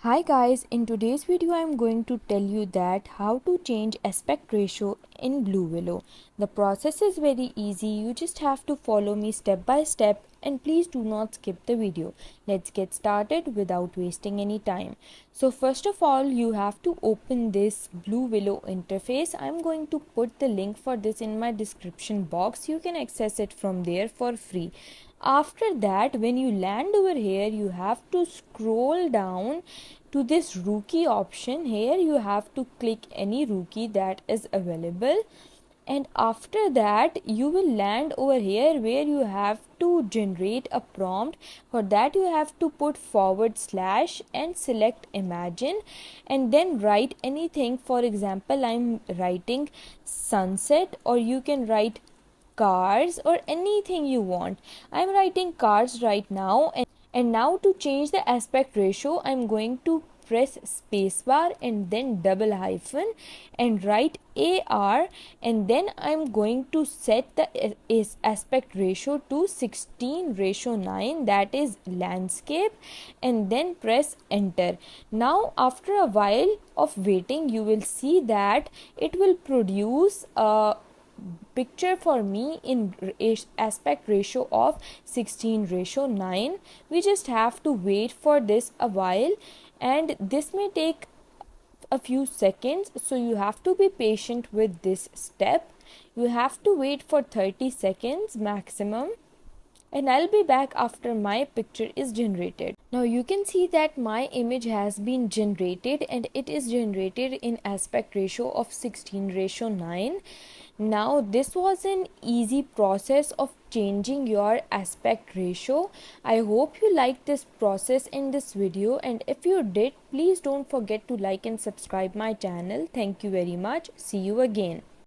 Hi guys, in today's video I am going to tell you that how to change aspect ratio in Bluewillow. The process is very easy, you just have to follow me step by step and please do not skip the video. Let's get started without wasting any time. So first of all you have to open this Bluewillow interface. I am going to put the link for this in my description box. You can access it from there for free. After that, when you land over here, you have to scroll down to this rookie option. Here you have to click any rookie that is available, and after that you will land over here where you have to generate a prompt. For that you have to put / and select imagine and then write anything. For example, I'm writing sunset, or you can write cars or anything you want. I'm writing cars right now, and now to change the aspect ratio I'm going to press spacebar and then double hyphen and write AR, and then I'm going to set the aspect ratio to 16:9, that is landscape, and then press enter. Now after a while of waiting you will see that it will produce a picture for me in aspect ratio of 16:9. We just have to wait for this a while, and this may take a few seconds, so you have to be patient with this step. You have to wait for 30 seconds maximum, and I'll be back after my picture is generated. Now you can see that my image has been generated and it is generated in aspect ratio of 16:9. Now this was an easy process of changing your aspect ratio. I hope you liked this process in this video, and if you did, please don't forget to like and subscribe my channel. Thank you very much. See you again.